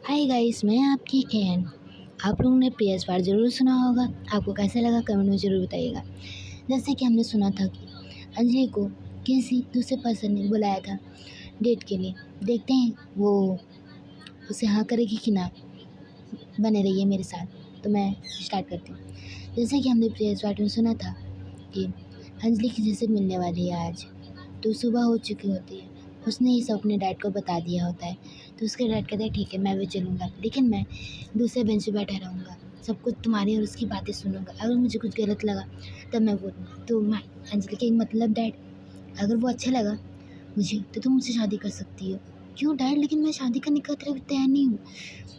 Hi guys, मैं आपकी can. आप लोगों ने PS5 ज़रूर सुना होगा। आपको कैसा लगा कमेंट में ज़रूर बताइएगा। जैसे कि हमने सुना था कि अंजलि को किसी दूसरे पर्सन ने बुलाया था डेट के लिए। देखते हैं वो उसे हाँ करेगी कि ना। बने रहिए मेरे साथ। तो मैं स्टार्ट करती हूँ। जैसे कि हमने PS5 में सुना था कि अंजलि किसी से मिलने वाली है आज। तो सुबह हो चुकी होती है। उसने ये सब अपने डैड को बता दिया होता है। तो उसके डैड कहते हैं ठीक है, मैं भी चलूँगा, लेकिन मैं दूसरे बेंच पे बैठा रहूँगा, सब कुछ तुम्हारी और उसकी बातें सुनूँगा। अगर मुझे कुछ गलत लगा तब मैं बोलूँगा। तो मैं अंजलि के मतलब डैड, अगर वो अच्छा लगा मुझे तो तुम मुझसे शादी कर सकती हो। क्यों डैड, लेकिन मैं शादी करने का तैयार नहीं हूँ।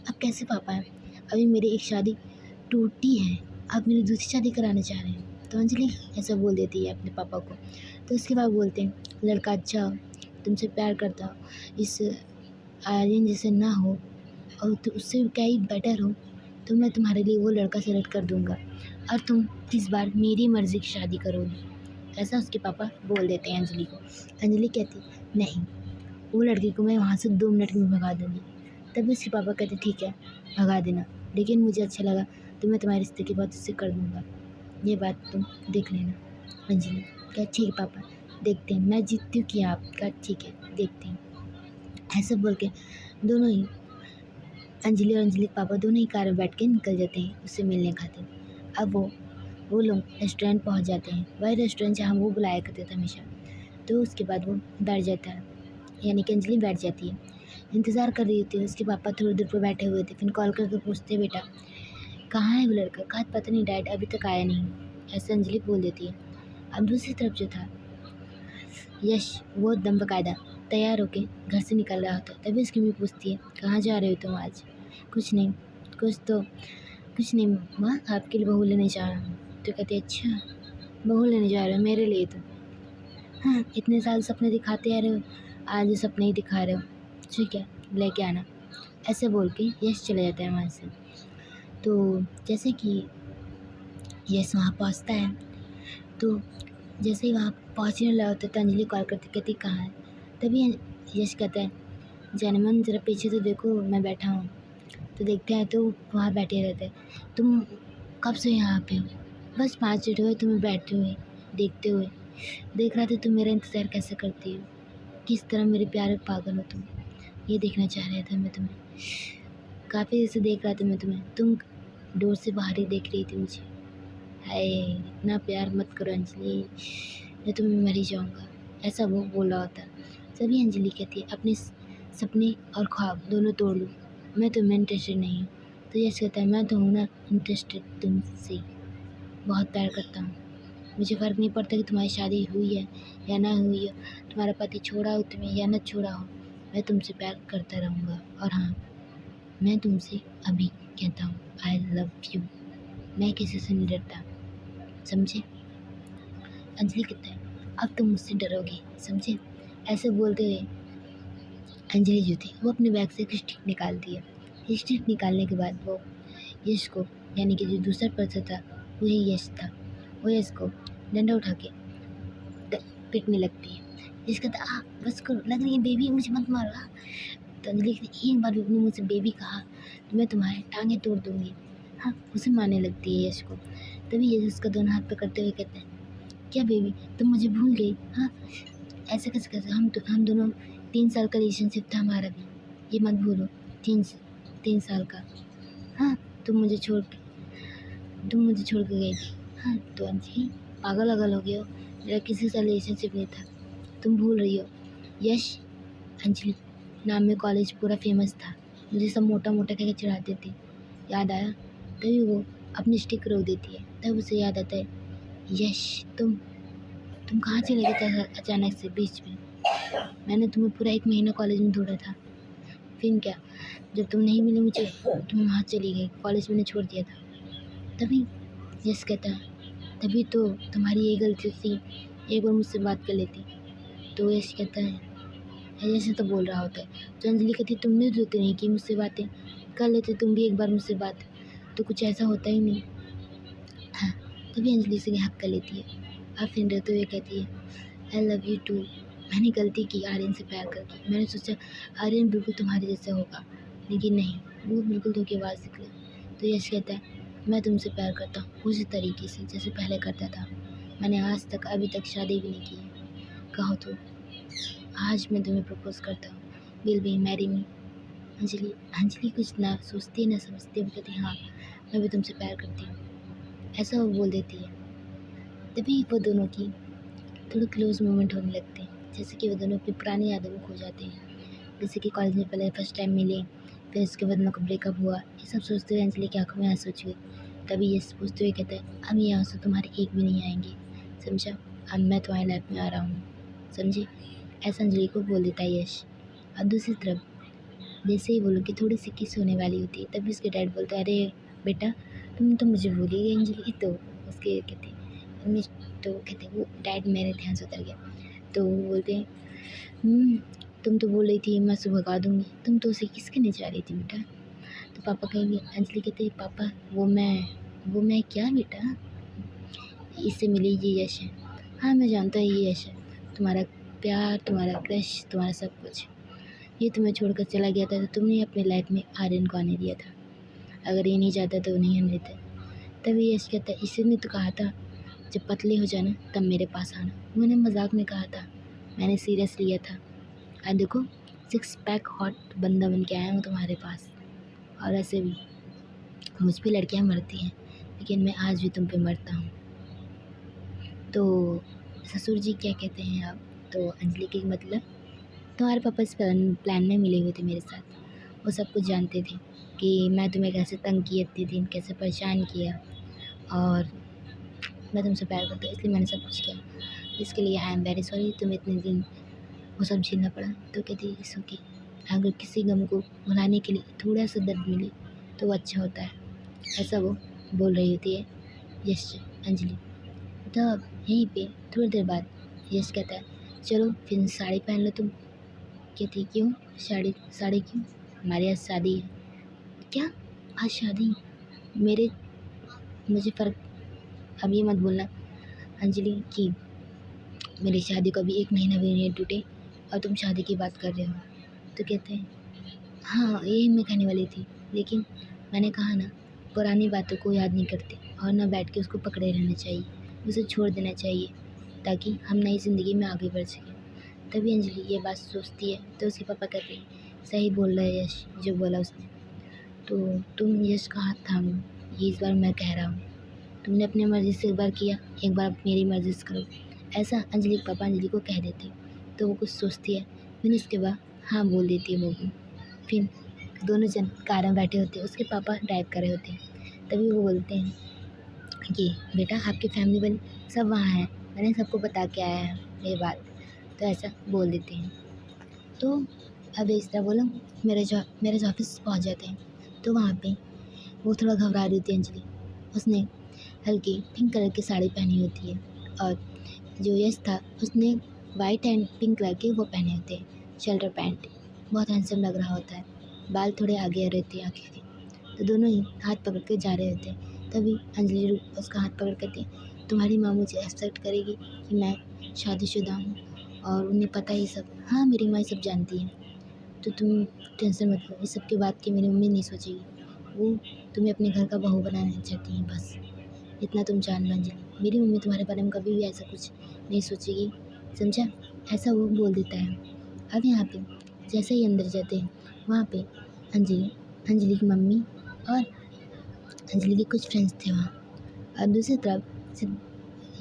अब कैसे पापा है, अभी मेरी एक शादी टूटी है, आप मेरी दूसरी शादी कराना चाह रहे हैं। तो अंजलि ऐसा बोल देती है अपने पापा को। तो उसके बाद बोलते हैं लड़का अच्छा हो, तुमसे प्यार करता हो, इस आर्यन जैसे ना हो और तो उससे क्या ही बेटर हो, तो मैं तुम्हारे लिए वो लड़का सेलेक्ट कर दूंगा और तुम इस बार मेरी मर्ज़ी की शादी करोगी। ऐसा उसके पापा बोल देते हैं अंजलि को। अंजलि कहती नहीं, वो लड़की को मैं वहाँ से 2 मिनट में भगा दूँगी। तभी उसके पापा कहते ठीक है भगा देना, लेकिन मुझे अच्छा लगा तो मैं तुम्हारे रिश्ते की बात उससे कर दूँगा, ये बात तुम देख लेना। अंजलि क्या ठीक है पापा, देखते हैं, मैं जीतती हूँ कि आपका, ठीक है देखते हैं। ऐसे बोल के दोनों ही अंजलि और अंजलि के पापा दोनों ही कार में बैठ के निकल जाते हैं उससे मिलने खातिर। अब वो लोग रेस्टोरेंट पहुंच जाते हैं, वही रेस्टोरेंट जहाँ वो बुलाया करते थे हमेशा। तो उसके बाद वो बैठ जाता है, यानी कि अंजलि बैठ जाती है, इंतज़ार कर रही होती है। उसके पापा थोड़ी दूर पर बैठे हुए थे, फिर कॉल करके पूछते बेटा कहाँ है वो लड़का। कहा पता नहीं डैड, अभी तक आया नहीं, ऐसे अंजलि बोल देती है। अब दूसरी तरफ जो था यश, वो दम बकायदा तैयार होके घर से निकल रहा होता है। तभी उसकी मम्मी पूछती है कहाँ जा रहे हो तुम आज। कुछ नहीं, कुछ नहीं माँ, आपके लिए बहू लेने जा रहा हूँ। तो कहते अच्छा, बहू लेने जा रहे हो मेरे लिए। तो हाँ, इतने साल सपने दिखाते आ रहे हो, आज सपने ही दिखा रहे हो, ठीक है लेके आना। ऐसे बोल के यश चले जाता है वहाँ से। तो जैसे कि यश वहाँ पहुँचता है, तो जैसे ही वहाँ पहुँचने लगा होता है तो अंजलि कॉल करती कहती कहाँ है। तभी यश कहता है जनमन ज़रा पीछे तो देखो, मैं बैठा हूँ। तो देखते हैं तो वहाँ बैठे रहते हैं। तुम कब से यहाँ पे हो। बस 5 मिनट हुए तुम्हें बैठे हुए देखते हुए। देख रहा था तुम मेरा इंतज़ार कैसे करती हो, किस तरह मेरे प्यार में पागल हो तुम, ये देखना चाह रहा था मैं तुम्हें। काफ़ी देर से देख रहा था मैं तुम्हें, तुम डोर से बाहर ही देख रही थी मुझे। हाय, इतना प्यार मत करो अंजलि, मैं तुम्हें मर ही जाऊँगा। ऐसा वो बोल रहा होता। सभी अंजलि कहती है अपने सपने और ख्वाब दोनों तोड़ लूँ, मैं तुम्हें इंटरेस्टेड नहीं हूँ। तो यश कहता है मैं तो हूँ ना इंटरेस्टेड तुमसे, बहुत प्यार करता हूँ। मुझे फ़र्क नहीं पड़ता कि तुम्हारी शादी हुई है या ना हुई हो, तुम्हारा पति छोड़ा हो तुम्हें या न छोड़ा हो, मैं तुमसे प्यार करता रहूँगा। और हाँ, मैं तुमसे अभी कहता हूँ आई लव यू। मैं किसी से नहीं डरता, समझे। अंजलि कहता है अब तुम मुझसे डरोगी, समझे। ऐसे बोलते हुए अंजलि जो थी वो अपने बैग से एक स्टिक निकालती है। स्टिक निकालने के बाद वो यश को, यानी कि जो दूसरा पर्सन था वही यश था, वो यश को डंडा उठा के पीटने लगती है। यश कहता आ बस करो, लग रही है बेबी, मुझे मत मारो। तो अंजलि कहती एक बार भी अपने मुझसे बेबी कहा तो मैं तुम्हारी टांगें तोड़ दूँगी। हाँ, उसे मारने लगती है यश को। तभी यश उसका दोनों हाथ पकड़ते हुए कहते हैं क्या बेबी तुम मुझे भूल गई। हाँ, ऐसे कैसे हम दोनों 3 साल का रिलेशनशिप था हमारा भी, ये मत भूलो। 3 साल का। हाँ, तुम मुझे छोड़ के गई थी। हाँ, तो अंजलि पागल अगल हो गए हो, मेरा किसी से रिलेशनशिप नहीं था, तुम भूल रही हो। यश अंजलि नाम में कॉलेज पूरा फेमस था, मुझे सब मोटा मोटा कह के चिढ़ाते थे। याद आया, तभी वो अपनी स्टिक रोक देती है। तब उसे याद आता है यश तुम कहाँ चले गए थे अचानक से बीच में। मैंने तुम्हें पूरा 1 महीना कॉलेज में ढूंढा था, फिर क्या, जब तुम नहीं मिले मुझे तुम वहाँ चली गई, कॉलेज मैंने छोड़ दिया था। तभी यश कहता है तभी तो तुम्हारी ये गलती थी, एक बार मुझसे बात कर लेती। तो यश कहता है ऐसे तो बोल रहा होता है। तो अंजलि कहती तुमने तो नहीं की मुझसे बातें, कर लेते तुम भी एक बार मुझसे बात, तो कुछ ऐसा होता ही नहीं। हाँ, तभी अंजलि से हक कर लेती है और फिर रहते हुए कहती है आई लव यू टू। मैंने गलती की आर्यन से प्यार करके, मैंने सोचा आर्यन बिल्कुल तुम्हारे जैसा होगा, लेकिन नहीं, वो बिल्कुल धोखेबाज निकले। तो यश कहता है मैं तुमसे प्यार करता हूँ उसी तरीके से जैसे पहले करता था। मैंने आज तक अभी तक शादी भी नहीं की है। कहो तो आज मैं तुम्हें प्रपोज करता हूँ। Will be marry me. Anjali Anjali कुछ ना सोचती ना समझती, वो कहती हाँ मैं भी तुमसे प्यार करती हूँ, ऐसा वो बोल देती है। तभी वो दोनों की थोड़े क्लोज मोमेंट होने लगते हैं, जैसे कि वो दोनों अपनी पुरानी यादों में खो जाते हैं। जैसे कि कॉलेज में पहले फर्स्ट टाइम मिले, फिर उसके बाद उनका ब्रेकअप हुआ। ये सब सोचते हुए अंजलि की आंखों में आंसू छुए। तभी ये पूछते हुए कहता है अब ये आंसू तुम्हारे एक भी नहीं आएंगे, समझा? अब मैं तुम्हारी लाइफ में आ रहा हूँ, समझे? ऐसा अंजलि को बोल देता है यश। और दूसरी तरफ जैसे ही वो लोग की थोड़ी सी किस होने वाली होती है, तभी उसके डैड बोलते हैं अरे बेटा तुम तो मुझे भूल ही गई अंजलि। तो उसके कहते मम्मी, तो कहते वो डैड मेरे ध्यान से उतर गया। तो वो बोलते हैं तुम तो बोल रही थी मैं उसे भगा दूँगी, तुम तो उसे किस करने जा रही थी बेटा? तो पापा कहेंगे, अंजलि कहते हैं पापा वो मैं क्या बेटा? इससे मिली ये यश है। हाँ मैं जानता हूँ ये यश है, तुम्हारा प्यार, तुम्हारा क्रश, तुम्हारा सब कुछ। ये तुम्हें छोड़कर चला गया था तो तुमने अपनी लाइफ में आर्यन को आने दिया था, अगर ये नहीं चाहता तो नहीं आने देता। तभी यश कहता है इसी ने तो कहा था जब पतले हो जाना तब मेरे पास आना। मैंने मजाक में कहा था, मैंने सीरियस लिया था। आज देखो 6 पैक हॉट बंदा बन के आया हूँ तुम्हारे पास। और ऐसे भी मुझ पे लड़कियाँ मरती हैं, लेकिन मैं आज भी तुम पे मरता हूँ। तो ससुर जी क्या कहते हैं अब? तो अंजलि के मतलब तुम्हारे पापा इस प्लान में मिले हुए थे मेरे साथ। वो सब कुछ जानते थे कि मैं तुम्हें कैसे तंग किया इतने दिन, कैसे परेशान किया, और मैं तुमसे प्यार करता हूँ इसलिए मैंने सब कुछ किया। इसके लिए आई एम वेरी सॉरी, तुम्हें इतने दिन वो सब झेलना पड़ा। तो कहती इट्स ओके, अगर किसी गम को भुलाने के लिए थोड़ा सा दर्द मिले तो वो अच्छा होता है। ऐसा वो बोल रही होती है यश से अंजलि। तब यहीं पे थोड़ी देर बाद यश कहता है चलो फिर साड़ी पहन लो तुम। कहती क्यों? साड़ी क्यों? हमारे यहाँ शादी है। क्या? आज शादी? मेरे मुझे फ़र्क, अब ये मत बोलना अंजलि कि मेरी शादी को अभी 1 महीना भी नहीं टूटे और तुम शादी की बात कर रहे हो। तो कहते हैं हाँ यही मैं कहने वाली थी, लेकिन मैंने कहा ना पुरानी बातों को याद नहीं करते और ना बैठ के उसको पकड़े रहना चाहिए, उसे छोड़ देना चाहिए ताकि हम नई ज़िंदगी में आगे बढ़ सकें। तभी अंजलि ये बात सोचती है तो उसके पापा कहते हैं सही बोल रहा है यश जो बोला उसने। तो तुम यश का हाथ थामो, ये इस बार मैं कह रहा हूँ। तुमने अपनी मर्ज़ी से एक बार किया, एक बार मेरी मर्ज़ी से करो, ऐसा अंजलि के पापा अंजलि को कह देते। तो वो कुछ सोचती है, फिर उसके बाद हाँ बोल देती है वो भी। फिर दोनों जन कार में बैठे होते हैं, उसके पापा ड्राइव कर रहे होते हैं। तभी वो बोलते हैं कि बेटा आपकी फैमिली वाले सब वहाँ हैं, मैंने सबको बता के आया है ये बात। तो ऐसा बोल देते हैं। तो अब इस तरह बोलो मेरे ऑफिस पहुँच जाते हैं। तो वहाँ पे वो थोड़ा घबरा रही होती है अंजलि। उसने हल्की पिंक कलर की साड़ी पहनी होती है और जो यश था उसने वाइट एंड पिंक कलर के वो पहने होते हैं शर्ट और पैंट। बहुत हैंडसम लग रहा होता है, बाल थोड़े आगे आ रहते हैं आँखें के। तो दोनों ही हाथ पकड़ के जा रहे होते हैं। तभी अंजलि उसका हाथ पकड़ कहती है तुम्हारी माँ मुझे एक्सेप्ट करेगी कि मैं शादीशुदा हूँ और उन्हें पता ही सब? हाँ मेरी माँ सब जानती है, तो तुम टेंशन मत लो, इस सब के बाद की मेरी मम्मी नहीं सोचेगी, वो तुम्हें अपने घर का बहू बनाना चाहती हैं बस, इतना तुम जान लो अंजलि। मेरी मम्मी तुम्हारे बारे में कभी भी ऐसा कुछ नहीं सोचेगी, समझा? ऐसा वो बोल देता है। अब यहाँ पे जैसे ही अंदर जाते हैं वहाँ पे अंजलि की मम्मी और अंजलि के कुछ फ्रेंड्स थे वहाँ, और दूसरी तरफ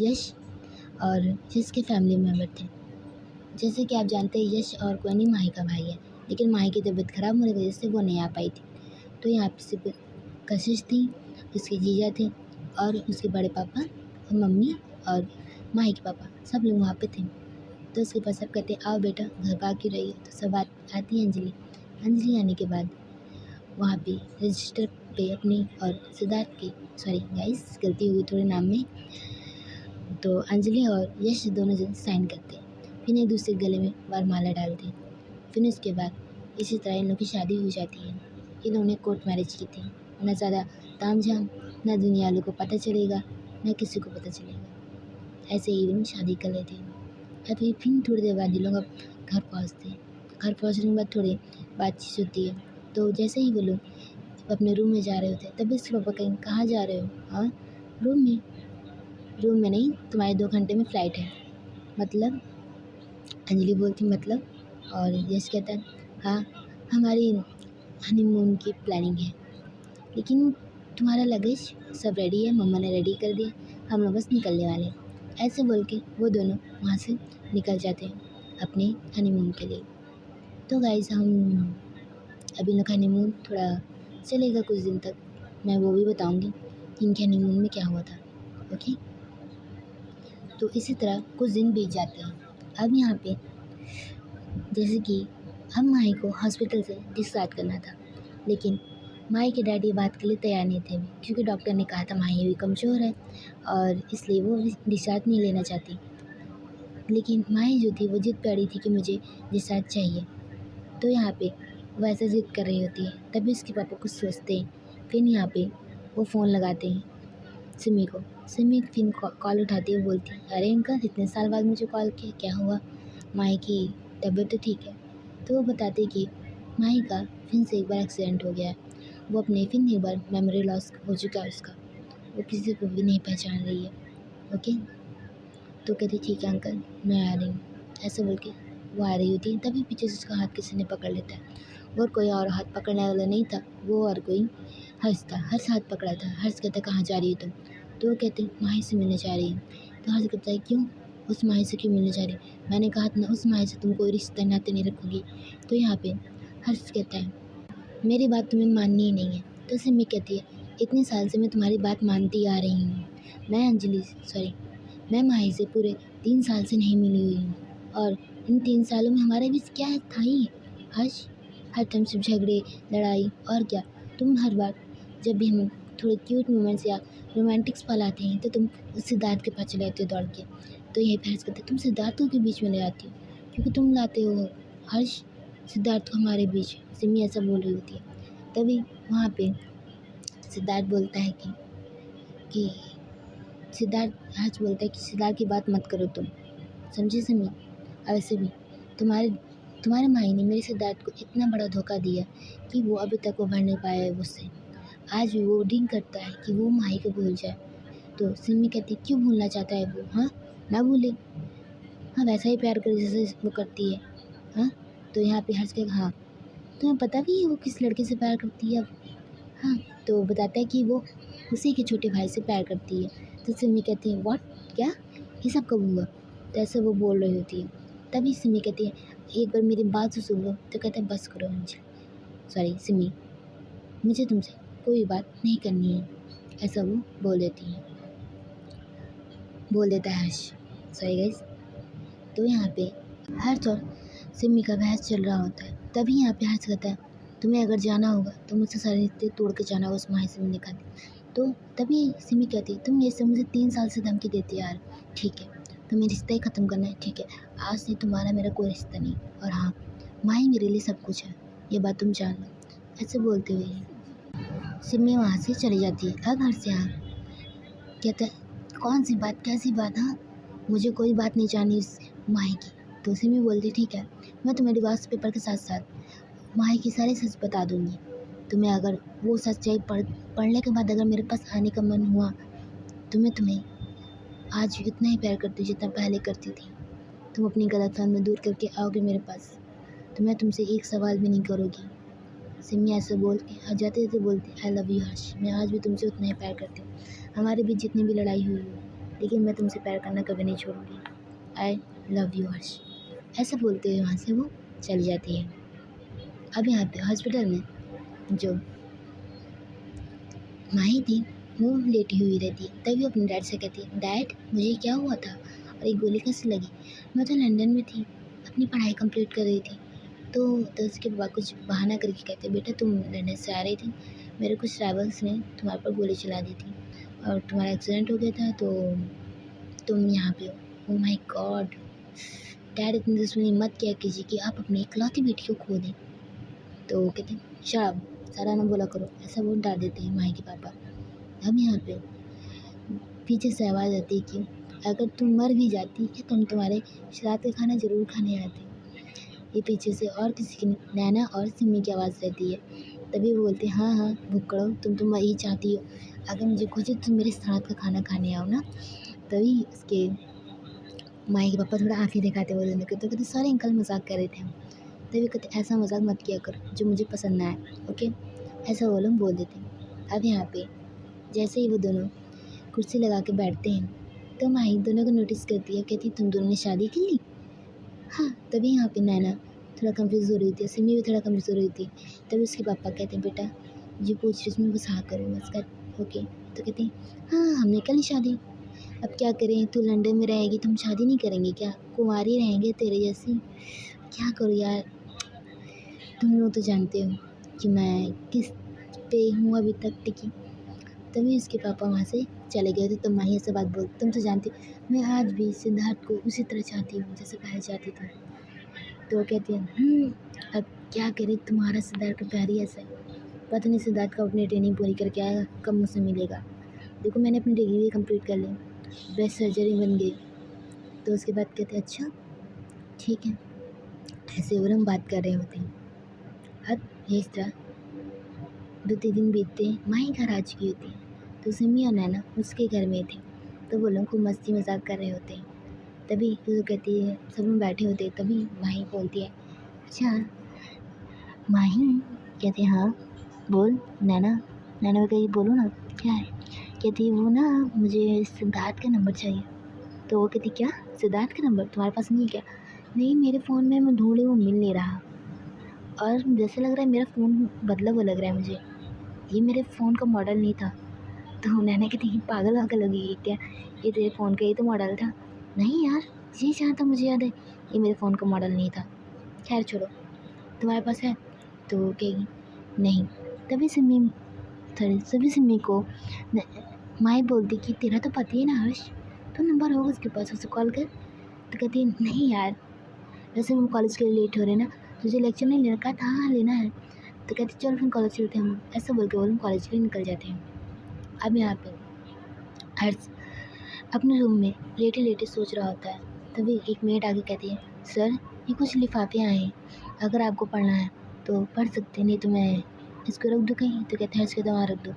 यश और यश के फैमिली मेम्बर थे। जैसे कि आप जानते हैं यश और कोनी माही का भाई है, लेकिन माही की तबीयत ख़राब होने की वजह से वो नहीं आ पाई थी। तो यहाँ पे सिर्फ कशिश थी, उसके जीजा थे और उसके बड़े पापा और मम्मी और माही के पापा, सब लोग वहाँ पे थे। तो उसके पास सब कहते आओ बेटा घर पर आके रहिए। तो सब आती है अंजलि आने के बाद वहाँ पे रजिस्टर पे अपनी और सिद्धार्थ की, सॉरी गाइस गलती हुई थोड़े नाम में, तो अंजलि और यश दोनों जन साइन करते हैं, फिर एक दूसरे के गले में वरमाला डालते हैं। फिर उसके बाद इसी तरह इन लोग की शादी हो जाती है। इन्होंने कोर्ट मैरिज की थी, न ज़्यादा तामझाम, न दुनिया वालों को पता चलेगा, न किसी को पता चलेगा, ऐसे ही लोग शादी कर लेते हैं। फिर थोड़ी देर बाद ये लोग अब घर पहुँचते हैं। घर पहुँचने के बाद थोड़ी बातचीत होती है तो जैसे ही वो लोग अपने रूम में जा रहे होते तभी उसके पापा कहीं कहाँ जा रहे हो? हाँ, रूम में। रूम में नहीं, तुम्हारे 2 घंटे में फ़्लाइट है। मतलब? अंजलि बोलती मतलब? और यश कहता है हाँ, हमारी हनीमून की प्लानिंग है, लेकिन तुम्हारा लगेज सब रेडी है, मम्मा ने रेडी कर दिया, हम लोग बस निकलने वाले हैं। ऐसे बोल के वो दोनों वहाँ से निकल जाते हैं अपने हनीमून के लिए। तो गाइस हम अभी लोग हनीमून थोड़ा चलेगा कुछ दिन तक, मैं वो भी बताऊँगी कि इनके हनीमून में क्या हुआ था। ओके, तो इसी तरह कुछ दिन बीत जाते हैं। अब यहाँ पे जैसे कि हम माही को हॉस्पिटल से डिस्चार्ज करना था, लेकिन माही के डैडी बात के लिए तैयार नहीं थे अभी, क्योंकि डॉक्टर ने कहा था माही अभी कमज़ोर है और इसलिए वो डिस्चार्ज नहीं लेना चाहती। लेकिन माही जो थी वो ज़िद पे अड़ी थी कि मुझे डिस्चार्ज चाहिए। तो यहाँ पे वो ऐसा ज़िद कर रही होती है, तभी उसके पापा कुछ सोचते हैं। फिर यहाँ पे वो फ़ोन लगाते हैं सिमी को। सिमी फिर कॉल उठाती है, बोलती है अरे अंकल इतने साल बाद मुझे कॉल किया, क्या हुआ? माही की तबीयत तो ठीक है? तो वो बताते कि माही का फिर से एक बार एक्सीडेंट हो गया है, वो अपने फिर एक बार मेमोरी लॉस हो चुका है उसका, वो किसी को भी नहीं पहचान रही है। ओके, तो कहती ठीक है अंकल मैं आ रही हूँ, ऐसे बोल के वो आ रही होती है। तभी पीछे से उसका हाथ किसी ने पकड़ लेता है, और कोई और हाथ पकड़ने वाला नहीं था, वो और कोई हर्ष था। हर्ष हाथ पकड़ा था। हर्ष कहता कहाँ जा रही हो तुम? तो वो कहते माही से मिलने जा रही हूँ। तो हर्ष कहता है क्यों? उस माही से क्यों मिलने जा रही? मैंने कहा था ना उस माही से तुम कोई रिश्ता नाते नहीं रखोगी। तो यहाँ पे हर्ष कहता है मेरी बात तुम्हें माननी ही नहीं है। तो सिमी कहती है इतने साल से मैं तुम्हारी बात मानती आ रही हूँ, मैं माही से पूरे 3 साल से नहीं मिली हुई हूँ, और इन 3 सालों में हमारे बीच क्या था ही हर्ष? हर टाइम सिर्फ झगड़े, लड़ाई और क्या। तुम हर बार जब भी हमें थोड़े क्यूट मोमेंट्स या रोमांटिक्स पल आते हैं तो तुम उस सिद्धार्थ के पास चले जाते हो दौड़ के। तो यही पे हर्ष कहते तुम सिद्धार्थों के बीच में ले आती हो, क्योंकि तुम लाते हो हर्ष सिद्धार्थ को हमारे बीच। सिमी ऐसा बोल रही होती है। तभी वहाँ पे सिद्धार्थ बोलता है कि हर्ष बोलता है कि सिद्धार्थ की बात मत करो तुम, समझी सिमी? और वैसे भी तुम्हारे माई ने मेरे सिद्धार्थ को इतना बड़ा धोखा दिया कि वो अभी तक उभर नहीं पाया है उससे। आज भी वो ड्रिंक करता है कि वो माही को भूल जाए। तो सिमी कहती क्यों भूलना चाहता है वो? हाँ, ना भूले। हाँ, वैसा ही प्यार करे जैसे वो करती है। हाँ, तो यहाँ पे हर्ष कहेगा हाँ तुम्हें पता भी है वो किस लड़के से प्यार करती है अब? हाँ, तो वो बताता है कि वो उसी के छोटे भाई से प्यार करती है। तो सिमी कहती है व्हाट, क्या ये सब कब हुआ? तो ऐसे वो बोल रही होती है। तभी सिमी कहती है एक बार मेरी बात तो सुन लो। तो कहते हैं बस करो सिमी, मुझे तुमसे कोई बात नहीं करनी है, ऐसा वो बोल देता है हर्ष। Sorry guys. तो यहाँ पे हर्ष और सिमी का बहस चल रहा होता है। तभी यहाँ पे हर्ष कहता है तुम्हें अगर जाना होगा तो मुझसे सारे रिश्ते तोड़ के जाना होगा उस माही से मिलने का। तो तभी सिमी कहती है तुम ये सब मुझे 3 साल से धमकी देती यार, ठीक है तुम्हें रिश्ता ही ख़त्म करना है, ठीक है आज से तुम्हारा मेरा कोई रिश्ता नहीं, और हाँ माही मेरे लिए सब कुछ है, ये बात तुम जान लो। ऐसे बोलते हुए सिमी वहाँ से चली जाती है। अब हर्ष यहाँ कहता है कौन सी बात, कैसी बात? हाँ, मुझे कोई बात नहीं जाननी इस माही की। तो सिमी बोलती ठीक है मैं तुम्हें डिवोर्स पेपर के साथ साथ माही की सारी सच बता दूंगी। तुम्हें अगर वो सच्चाई पढ़ने के बाद अगर मेरे पास आने का मन हुआ तो मैं तुम्हें आज भी उतना ही प्यार करती हूँ जितना पहले करती थी। तुम अपनी गलतफहमी दूर करके आओगे मेरे पास तो मैं तुमसे एक सवाल भी नहीं करूँगी। सिमी ऐसे बोल के जाते जाते बोलती आई लव यू हर्ष, मैं आज भी तुमसे उतना ही प्यार करती हूँ, हमारे बीच जितनी भी लड़ाई हुई हो लेकिन मैं तुमसे प्यार करना कभी नहीं छोड़ूंगी। आई लव यू हर्ष। ऐसे बोलते हुए वहाँ से वो चली जाती है। अब यहाँ पे हॉस्पिटल में जो माही थी वो लेटी हुई रहती है। तभी वो अपने डैड से कहती है डैड मुझे क्या हुआ था और एक गोली कैसे लगी? मैं तो लंदन में थी, अपनी पढ़ाई कंप्लीट कर रही थी। तो उसके बाद कुछ बहाना करके कहते बेटा तुम लंदन से आ रही थी, मेरे कुछ राइवल्स ने तुम्हारे पर गोली चला दी थी और तुम्हारा एक्सीडेंट हो गया था तो तुम यहाँ पे हो। ओह माय गॉड डैड, इतनी दुश्मनी मत किया कीजिए कि आप अपनी इकलौती बेटी को खो दें। तो वो कहते हैं शराब सारा ना बोला करो, ऐसा वो डांट देते हैं माही के पापा। अब यहाँ पे पीछे से आवाज़ आती है कि अगर तुम मर भी जाती है तो हम तुम्हारे शराब का खाना ज़रूर खाने आते। ये पीछे से और किसी की नैना और सिमी की आवाज़ रहती है। तभी वो बोलते हैं, हाँ हाँ भुक्कड़ो, तुम तो यही चाहती हो, अगर मुझे खोजे तो मेरे साथ का खाना खाने आओ ना। तभी उसके माई के पापा थोड़ा आंखें दिखाते बोले दोनों को, तो कहते सॉरी अंकल मजाक कर रहे थे हम। तभी कहते ऐसा मजाक मत किया करो जो मुझे पसंद ना आए, ओके। ऐसा वो लोग बोल देते हैं। अब यहाँ पे जैसे ही वो दोनों कुर्सी लगा के बैठते हैं तो माही दोनों को नोटिस करती है, कहती तुम दोनों ने शादी कर ली। हाँ, तभी यहाँ पे नैना थोड़ा कंफ्यूज हो रही थी, सिमी भी थोड़ा कंफ्यूज हो रही थी। तभी उसके पापा कहते हैं बेटा जो पूछ रही इसमें बस हाँ करो बस कर, ओके। तो कहते हैं हाँ हमने कर ली शादी, अब क्या करें, तू लंदन में रहेगी तो हम शादी नहीं करेंगे क्या, कुंवारी रहेंगे तेरे जैसी, क्या करूँ यार, तुम लोग तो जानते हो कि मैं किस पे हूँ अभी तक टिकी। तभी उसके पापा वहाँ से चले गए थे। तो माही ऐसे बात बोल, तुम तो जानती हो मैं आज भी सिद्धार्थ को उसी तरह चाहती हूँ जैसे पहले चाहती थी। तो वो कहती है अब क्या करे, तुम्हारा सिद्धार्थ का प्यार ही ऐसा है, पता नहीं सिद्धार्थ का अपनी ट्रेनिंग पूरी करके आएगा कब मुझसे मिलेगा। देखो मैंने अपनी डिग्री भी कंप्लीट कर ली, बेस्ट सर्जरी बन गई। तो उसके बाद कहते हैं अच्छा ठीक है। ऐसे वो लोग बात कर रहे होते हैं। अब इस तरह 2-3 दिन बीतते हैं, माही घर आ चुकी होती है। तो सिमी और नैना उसके घर में थे। तो वो लोग खूब मस्ती मजाक कर रहे होते हैं। तभी वो कहती है, सब लोग बैठे होते हैं। तभी माही बोलती है अच्छा माही, कहती है हाँ बोल नैना। नैना कही बोलो ना क्या है। कहती है वो ना मुझे सिद्धार्थ का नंबर चाहिए। तो वो कहती क्या सिद्धार्थ का नंबर तुम्हारे पास नहीं है क्या। नहीं मेरे फ़ोन में मैं ढूंढी वो मिल नहीं रहा, और जैसे लग रहा है मेरा फ़ोन बदला हुआ लग रहा है मुझे, ये मेरे फ़ोन का मॉडल नहीं था। तो नैना कहती है पागल वागल हो गई क्या, ये तेरे फ़ोन का ही तो मॉडल था। नहीं यार ये जहाँ तक मुझे याद है ये मेरे फ़ोन का मॉडल नहीं था। खैर छोड़ो, तुम्हारे पास है। तो वो कहेगी नहीं। तभी सिमी को माई बोलती कि तेरा तो पति है ना हर्ष, तो नंबर होगा उसके पास, उसे कॉल कर। तो कहती है नहीं यार वैसे हम कॉलेज के लिए लेट हो रहे हैं ना, तुझे लेक्चर नहीं लेना। कहा था हाँ लेना है। तो कहती चल फिर कॉलेज चलते हैं हम, ऐसा बोल के वो लोग कॉलेज के लिए निकल जाते हैं। अब यहाँ पे हर्ष अपने रूम में लेटे लेटे सोच रहा होता है। तभी एक मेड आगे कहती है सर ये कुछ लिफाफे आए हैं, अगर आपको पढ़ना है तो पढ़ सकते, नहीं तो मैं इसको रख दूँ कहीं। तो कहते हैं इसके तो वहाँ रख दो।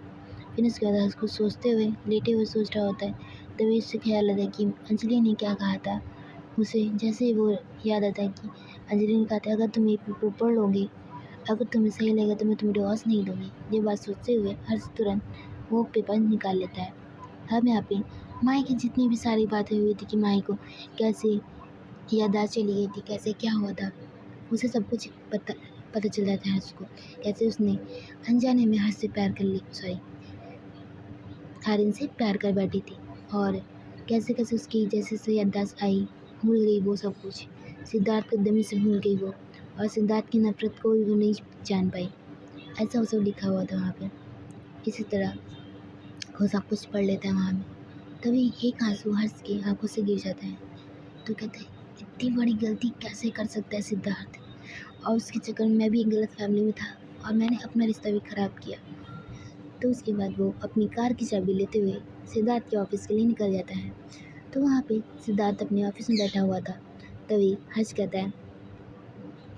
फिर उसके बाद उसको सोचते हुए लेटे हुए सोच रहा होता है। तभी उससे ख्याल आता है कि अंजलि ने क्या कहा था उसे। जैसे ही वो याद आता है कि अंजलि ने कहा था अगर तुम ये पेपर पढ़ लोगे, अगर तुम्हें सही लगेगा तो मैं तुम्हें डिवोर्स नहीं दूँगी। ये बात सोचते हुए हर्ष तुरंत वो पेपर निकाल लेता है। अब यहाँ पे माही की जितनी भी सारी बातें हुई थी कि माही को कैसे याददाश्त चली गई थी, कैसे क्या हुआ था, उसे सब कुछ पता चल जाता है हर्ष को। कैसे उसने अनजाने में हर्ष से प्यार कर ली, सॉरी आर्यन से प्यार कर बैठी थी, और कैसे कैसे उसकी जैसे से याददाश्त आई, भूल गई वो सब कुछ। सिद्धार्थ को एकदम से भूल गई वो, और सिद्धार्थ की नफरत को भी वो नहीं जान पाई। ऐसा वो सब लिखा हुआ था वहाँ पे। इसी तरह वो सब कुछ पढ़ लेता है वहाँ में। तभी एक आंसू हर्ष की आंखों से गिर जाता है। तो कहता है इतनी बड़ी गलती कैसे कर सकता है सिद्धार्थ, और उसके चक्कर में मैं भी एक गलत फैमिली में था और मैंने अपना रिश्ता भी ख़राब किया। तो उसके बाद वो अपनी कार की चाबी लेते हुए सिद्धार्थ के ऑफिस के लिए निकल जाता है। तो वहाँ पे सिद्धार्थ अपने ऑफिस में बैठा हुआ था। तभी हर्ष कहता है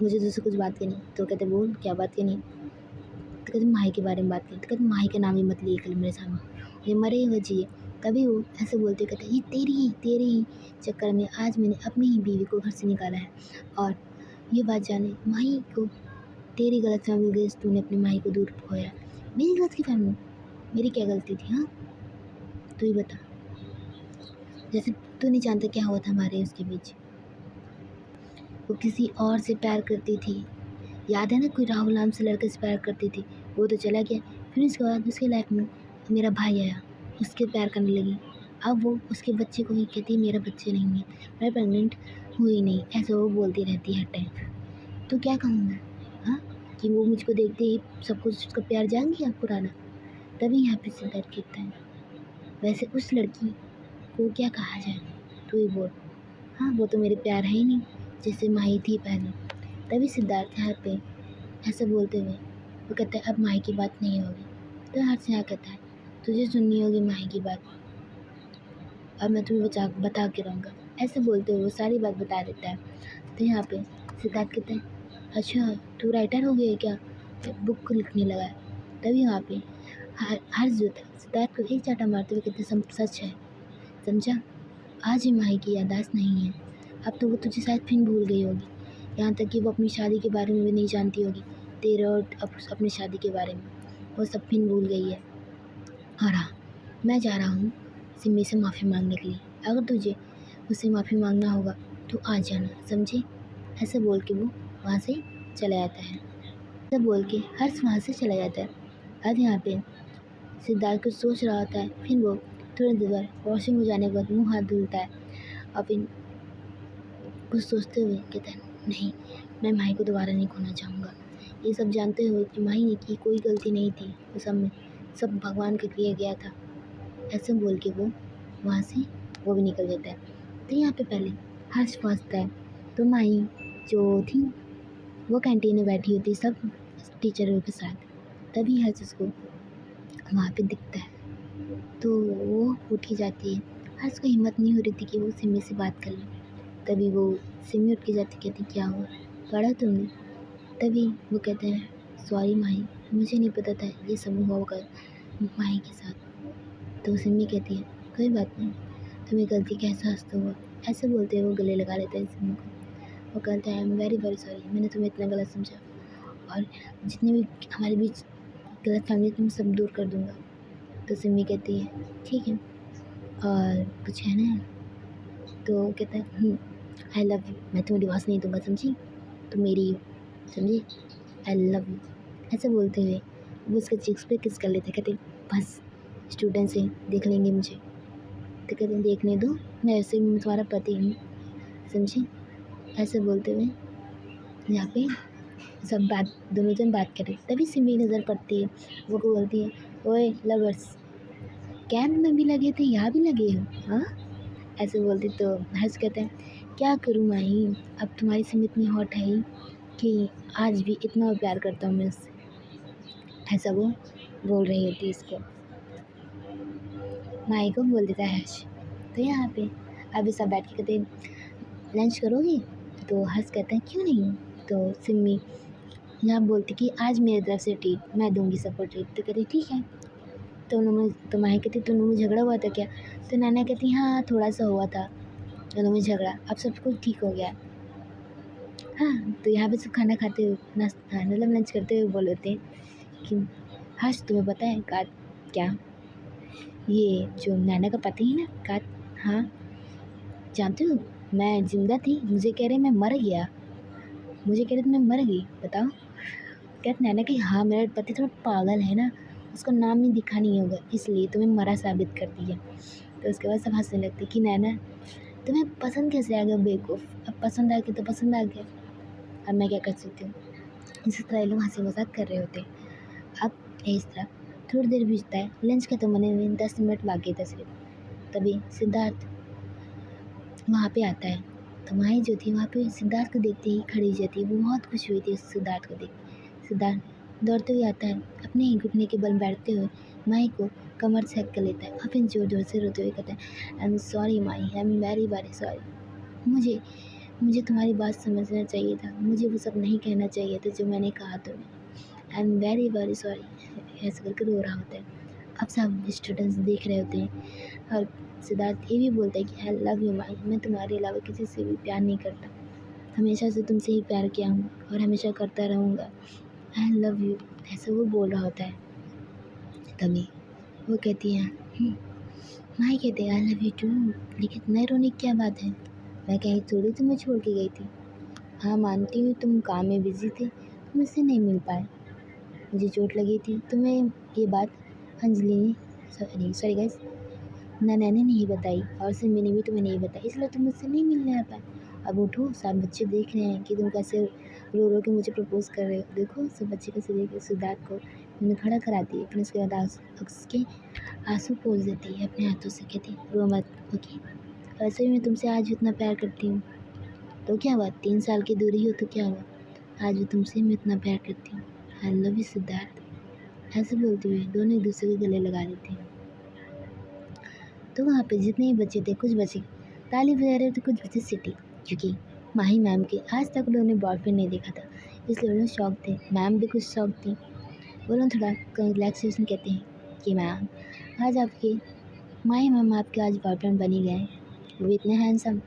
मुझे तुझसे कुछ बात करनी। तो कहते बोल क्या बात करनी। तो कहते माही के बारे में बात करनी। तो कहते माही का नाम ही मत लिए कल मेरे सामने, ये मरे हुए जिए। तभी वो ऐसे बोलते कहते ये तेरे ही चक्कर में आज मैंने अपनी ही बीवी को घर से निकाला है, और ये बात जाने माही को तेरी गलत फहमी गई, तूने अपनी माही को दूर खोया। मेरी गलत की फहमी, मेरी क्या गलती थी हाँ, तू ही बता। जैसे तू नहीं जानता क्या हुआ था हमारे उसके बीच, वो किसी और से प्यार करती थी, याद है ना कोई राहुल नाम से लड़के से प्यार करती थी, वो तो चला गया। फिर उसके बाद उसके लाइफ में मेरा भाई आया, उसके प्यार करने लगी। अब वो उसके बच्चे को ही कहती है मेरा बच्चे नहीं है, मैं प्रेग्नेंट हुई नहीं, ऐसा वो बोलती रहती है हर टाइम। तो क्या कहूँ मैं हाँ, कि वो मुझको देखते ही सब कुछ उसका प्यार जान गया पुराना। तभी यहाँ पे सिद्धार्थ कहता है वैसे उस लड़की को क्या कहा जाए, तू ही बोल। हाँ वो तो मेरे प्यार है ही नहीं जैसे माही थी पहले। तभी सिद्धार्थ यहाँ पे ऐसे बोलते हुए वो कहता है अब माही की बात नहीं होगी। तो हर्ष यहाँ कहता है तुझे सुननी होगी माही की बात, अब मैं तुम्हें बता के रहूँगा। ऐसे बोलते हुए वो सारी बात बता देता है। तो यहाँ पे सिद्धार्थ कहता है, अच्छा तू राइटर हो गया है क्या? फिर बुक को लिखने लगा है। तभी वहाँ पे हर्ष जो था सिद्धार्थ को एक चाटा मारते हुए कहते, सब सच है, समझा? आज भी माही की याददाश्त नहीं है। अब तो वो तुझे शायद फिर भूल गई होगी, यहाँ तक कि वो अपनी शादी के बारे में भी नहीं जानती होगी, तेरे और अपनी शादी के बारे में वो सब फिर भूल गई है। और हाँ, मैं जा रहा हूँ सिम्मी से माफ़ी मांगने के लिए, अगर तुझे उससे माफ़ी मांगना होगा तो आ जाना, समझे? ऐसे बोल के वो वहाँ से चला जाता है। ऐसे बोल के हर्ष वहाँ से चला जाता है। अब यहाँ पे सिद्धार्थ कुछ सोच रहा होता है, फिर वो थोड़ी देर बाद वॉशरूम में जाने के बाद मुँह हाथ धुलता है और फिर कुछ सोचते हुए कहता है, नहीं, मैं माही को दोबारा नहीं खोना चाहूँगा। ये सब जानते हुए कि माही ने की कोई गलती नहीं थी, वो सब में सब भगवान के किया गया था। ऐसे बोल के वो वहाँ से वो भी निकल जाता है। तो यहाँ पे पहले हर्ष पहुँचता है तो माही जो थी वो कैंटीन में बैठी होती सब टीचरों के साथ। तभी हर्ष उसको वहाँ पे दिखता है तो वो उठ के जाती है। हर्ष को हिम्मत नहीं हो रही थी कि वो सिमी से बात कर ले। तभी वो सिमी उठ के जाती, कहती क्या हुआ, पढ़ा तुमने? तभी वो कहते हैं, सॉरी माही, मुझे नहीं पता था ये सब हुआ होगा माही के साथ। तो सिमी कहती है, कोई बात नहीं, तुम्हें गलती का एहसास तो हुआ। ऐसे बोलते हुए वो गले लगा लेते हैं सिमी को। वो कहता है, I am very very sorry, मैंने तुम्हें इतना गलत समझा और जितने भी हमारे बीच गलत फहमी तुम सब दूर कर दूँगा। तो सिमी कहती है, ठीक है, और कुछ कहना है? तो कहता है, आई लव यू, मैं तुम्हें डिवोर्स नहीं दूँगा, समझी? तुम मेरी हो, समझी? I love you. ऐसे बोलते हुए वो उसके चिक्स पे किस कर लेते, कहते बस स्टूडेंट से देख लेंगे मुझे। तो कहते देखने दो, मैं ऐसे भी तुम्हारा पति हूँ, समझी? ऐसे बोलते हुए यहाँ पे सब दोनों जन बात करें। तभी सिमी नज़र पड़ती है, वो को बोलती है, ओए लवर्स, कैंप में भी लगे थे, यहाँ भी लगे हो, हाँ? ऐसे बोलती तो हर्ष कहते हैं, क्या करूँ माही, अब तुम्हारी सिमी इतनी हॉट है कि आज भी इतना प्यार करता हूँ मैं उससे। ऐसा वो बोल रही होती है इसको, माही को बोल देता है हर्ष। तो यहाँ पे अभी सब बैठ के कहते लंच करोगे? तो हर्ष कहते हैं क्यों नहीं। तो सिमी यहाँ बोलती कि आज मेरी तरफ से ट्रीट, मैं दूंगी सबको ट्रीट। तो कहती ठीक है। तो माही कहती तुम लोगों में झगड़ा हुआ था क्या? तो नाना कहती हाँ थोड़ा सा हुआ था दोनों में झगड़ा, अब सब कुछ ठीक हो गया। हाँ, तो यहाँ पे सब खाना खाते हुए मतलब लंच करते हुए बोल होते हैं कि हर्ष तुम्हें पता है का क्या, ये जो नाना का पति है ना का, हाँ जानते हो, मैं जिंदा थी, मुझे कह रहे मैं मर गया, मुझे कह रहे थे मैं मर गई, बताओ। कहते नैना कि हाँ मेरा पति थोड़ा पागल है ना, उसको नाम ही दिखा नहीं होगा इसलिए तुम्हें मरा साबित कर दिया। तो उसके बाद सब हंसने लगते कि नैना तुम्हें पसंद कैसे आ गया बेवकूफ़, अब पसंद आ गया तो पसंद आ गया, अब मैं क्या कर सकती हूँ। इसी तरह लोग हंसी मजाक कर रहे होते। अब इस तरह थोड़ी देर बीतता है, लंच खत्म होने में 10 मिनट बाकी था सिर्फ। तभी सिद्धार्थ वहाँ पे आता है। तो माही जो थी वहाँ पे सिद्धार्थ को देखते ही खड़ी हो जाती है, वो बहुत खुश हुई थी सिद्धार्थ को देख। सिद्धार्थ दौड़ते हुए आता है, अपने ही घुटने के बल बैठते हुए माही को कमर से हक कर लेता है और फिर जोर जोर से रोते हुए कहता है, I am sorry Mahi, I am very very sorry, मुझे तुम्हारी बात समझना चाहिए था, मुझे वो सब नहीं कहना चाहिए था जो मैंने कहा तुम्हें, I am very very sorry. ऐसे करके रो रहा होता है। अब सब स्टूडेंट्स देख रहे होते हैं और सिद्धार्थ ये भी बोलता है कि आई लव यू माही, मैं तुम्हारे अलावा किसी से भी प्यार नहीं करता, हमेशा से तुमसे ही प्यार किया हूँ और हमेशा करता रहूँगा, आई लव यू। ऐसे वो बोल रहा होता है। तभी वो कहती है, माही कहते हैं आई लव यू टू, लेकिन इतना रोने की क्या बात है, मैं कहीं थोड़ी तुम्हें छोड़ के गई थी। हाँ मानती हूँ तुम काम में बिजी थे, तुम मुझसे नहीं मिल पाए, मुझे चोट लगी थी, तुम्हें ये बात अंजलि ने सॉरी गाइस नैना ने नहीं बताई और सिमी ने भी तुम्हें नहीं बताई, इसलिए तुम मुझसे नहीं मिलने आ पाए। अब उठो, सब बच्चे देख रहे हैं कि तुम कैसे रो रो के मुझे प्रपोज कर रहे हो, देखो सब बच्चे कैसे देख रहे। सिद्धार्थ को मैंने खड़ा कराती है, फिर उसके बाद उसके आंसू पोंछ देती है अपने हाथों से, कहती रो मत, ओके, वैसे भी मैं तुमसे आज भी इतना प्यार करती हूँ, तो क्या हुआ 3 साल की दूरी हो तो क्या हुआ, आज भी तुमसे मैं इतना प्यार करती हूँ, आई लव यू सिद्धार्थ। ऐसे बोलते हुए दोनों एक दूसरे के गले लगा लेते हैं। तो वहाँ पे जितने भी बच्चे थे, कुछ बच्चे ताली बजा रहे थे, कुछ बच्चे सीटी, क्योंकि माही मैम के आज तक उन्होंने बॉयफ्रेंड नहीं देखा था, इसलिए वो लोग शौक थे। मैम भी कुछ शौक थी। वो लोग थोड़ा रिलैक्सेशन कहते हैं कि मैम आज आपके माही मैम आपके आज बॉयफ्रेंड बन ही गए, वो भी इतने हैंडसम।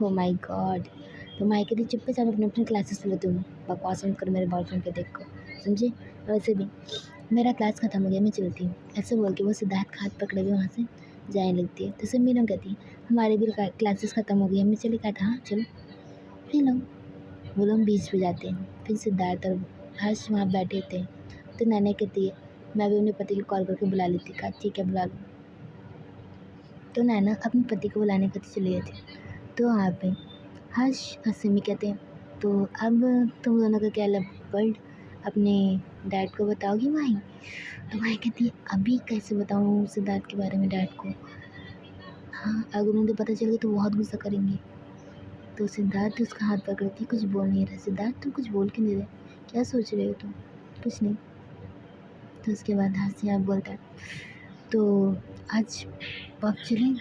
Oh my God. तो माही कहती चुपके से अपने अपने क्लासेस लो, तुम बकवास मत करो मेरे बॉयफ्रेंड को देख को, समझे। वैसे भी मेरा क्लास खत्म हो गया, मैं चलती हूँ, ऐसे बोल के वो सिद्धार्थ का हाथ पकड़े हुए वहाँ से जाने लगती है। तो सब मीनम कहती है हमारे भी क्लासेस ख़त्म हो गई, हमें चले कहा था हाँ चलो। फिर लोग वो लोग बीच पे जाते हैं। फिर सिद्धार्थ और हर्ष वहाँ बैठे थे। तो नैना कहती है मैं भी अपने पति को कॉल करके बुला लेती। कहा ठीक है बुला लो। तो नैना अपने पति को बुलाने के लिए चली गई थी। तो वहाँ पे हर्ष और सिमी कहते हैं तो अब तुम दोनों का क्या लव वर्ल्ड अपने डैड को बताओगी माही। तो माही कहती है अभी कैसे बताऊँ सिद्धार्थ के बारे में डैड को, हाँ अगर उन्हें तो पता चल गया तो बहुत गुस्सा करेंगे। तो सिद्धार्थ उसका हाथ पकड़ती कुछ बोल नहीं रहा। सिद्धार्थ तुम कुछ बोल के नहीं रहे, क्या सोच रहे हो तुम, कुछ नहीं। तो उसके बाद हंसी आप बोलता है तो आज पब चलें,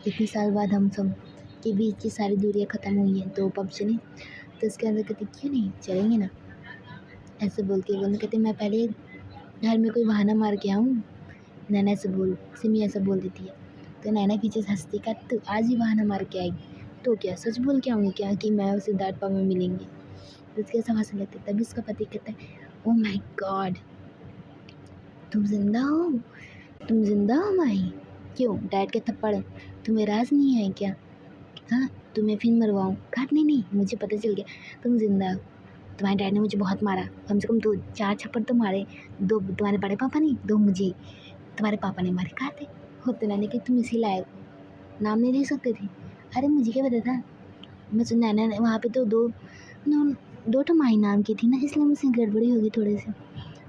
इतने साल बाद हम सब के बीच की सारी दूरियां ख़त्म हुई हैं तो पब चलें। तो उसके अंदर कहते क्यों नहीं चलेंगे ना, ऐसे बोल के बोलने कहते मैं पहले घर में कोई बहाना मार के आऊँ। नैना ऐसे सिमी ऐसा बोल देती है। तो नैना पीछे से हंसती का तो आज ही बहाना मार के आएगी तो क्या सच बोल के आऊँगी क्या कि मैं और सिद्धार्थ पब में मिलेंगे। तो उसके ऐसा हंसने लगते तभी उसका पति कहता है ओ माय गॉड तुम जिंदा हो, तुम जिंदा हो माही, क्यों डैड के थप्पड़ तुम्हें राज नहीं है क्या, हाँ तुम्हें फिर मरवाऊँ। कहा नहीं मुझे पता चल गया तुम जिंदा हो, तुम्हारे डैड ने मुझे बहुत मारा, कम से कम 2-4 थप्पड़ तो मारे, 2 तुम्हारे बड़े पापा ने 2 मुझे, तुम्हारे पापा ने मारे। कहा थे होते ना कि तुम इसी लायक हो, नाम नहीं दे सकते थे। अरे मुझे क्या पता था, मैं सुन नैना वहाँ पे तो दो तो माही नाम की थी ना, इसलिए मुझसे गड़बड़ी होगी थोड़ी सी,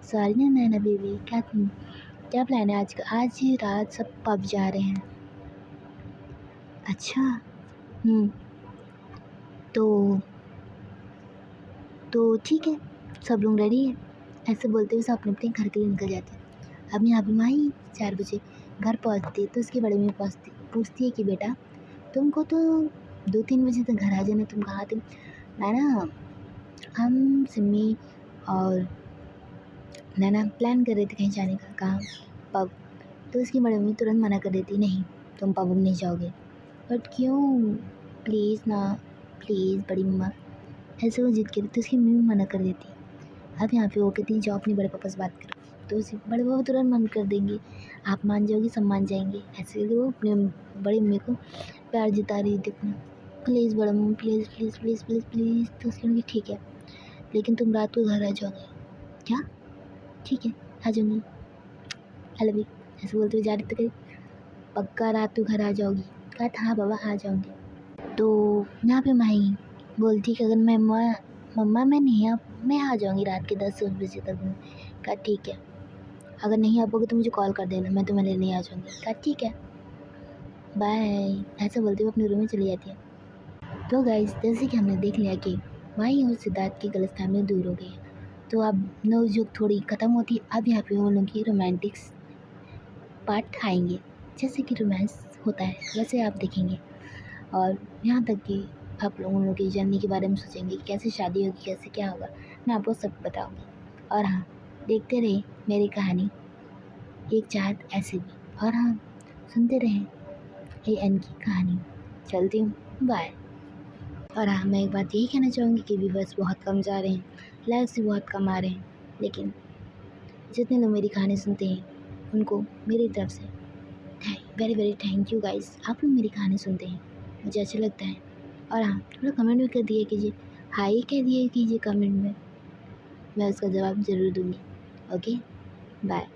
सॉरी ना नैना बेबी। क्या प्लान है आज का, आज ही रात सब पब जा रहे हैं। अच्छा तो ठीक है सब लोग रेडी है, ऐसे बोलते हुए सब अपने अपने घर के लिए निकल जाते हैं। अब यहाँ पे माही 4 बजे घर पहुँचती है तो उसके बड़े में पूछती है कि बेटा तुमको तो 2-3 बजे तक घर आ जाना, तुम कहाँ थे। ना हम सिमी और नैना प्लान कर रहे थे कहीं जाने का, कहाँ पब। तो उसकी बड़ी मम्मी तुरंत मना कर देती नहीं तुम पब नहीं जाओगे। बट क्यों, प्लीज़ ना प्लीज़ बड़ी मम्मा, ऐसे वो जिद करती तो उसकी मम्मी मना कर देती। अब यहाँ पे वो कहती जाओ अपने बड़े पापा से बात करो। तो उसी बड़े पापा तुरंत मन कर देंगे, आप मान जाओगी सब मान जाएंगे। ऐसे करके वो अपने बड़ी मम्मी को प्यार जता रही थी अपना, प्लीज़ बड़ा mummy please please please please please. तो उसकी मम्मी ठीक है लेकिन तुम रात को घर आ जाओगे क्या, ठीक है आ जाऊँगी, आई लव यू, ऐसे बोलते हुए जा रही। तो कही पक्का रात को घर आ जाओगी। कहा था हाँ बाबा आ जाऊँगी। तो यहाँ पे माही बोलती कि अगर मम्मा मैं नहीं मैं आ जाऊँगी रात के 10 बजे तक में। कहा ठीक है, अगर नहीं आ पाओगे तो मुझे कॉल कर देना, मैं तुम्हें लेने आ जाऊँगी। कहा ठीक है बाय, ऐसे बोलते हुए अपने रूम में चली जाती है। तो गाइस जैसे कि हमने देख लिया कि माही और सिद्धार्थ की गलतफहमी दूर हो गई है, तो अब नोक-झोंक थोड़ी ख़त्म होती है। अब यहाँ पे वो लोगों की रोमांटिक्स पार्ट आएंगे, जैसे कि रोमांस होता है वैसे आप देखेंगे। और यहाँ तक कि आप लोगों की जर्नी के बारे में सोचेंगे कि कैसे शादी होगी, कैसे क्या होगा, मैं आपको सब बताऊँगी। और हाँ देखते रहिए मेरी कहानी एक चाहत ऐसे भी, और हाँ सुनते रहें AN की कहानी। चलती हूँ, बाय। और हाँ मैं एक बात यही कहना चाहूँगी कि व्यूअर्स बहुत कम जा रहे हैं, लाइक्स भी बहुत कम आ रहे हैं, लेकिन जितने लोग मेरी कहानी सुनते हैं उनको मेरी तरफ से very very thank you guys. आप लोग मेरी कहानी सुनते हैं, मुझे अच्छा लगता है। और हाँ थोड़ा कमेंट भी कर दिया कीजिए, हाई कह दिया कीजिए कमेंट में, मैं उसका जवाब ज़रूर दूँगी। Okay bye.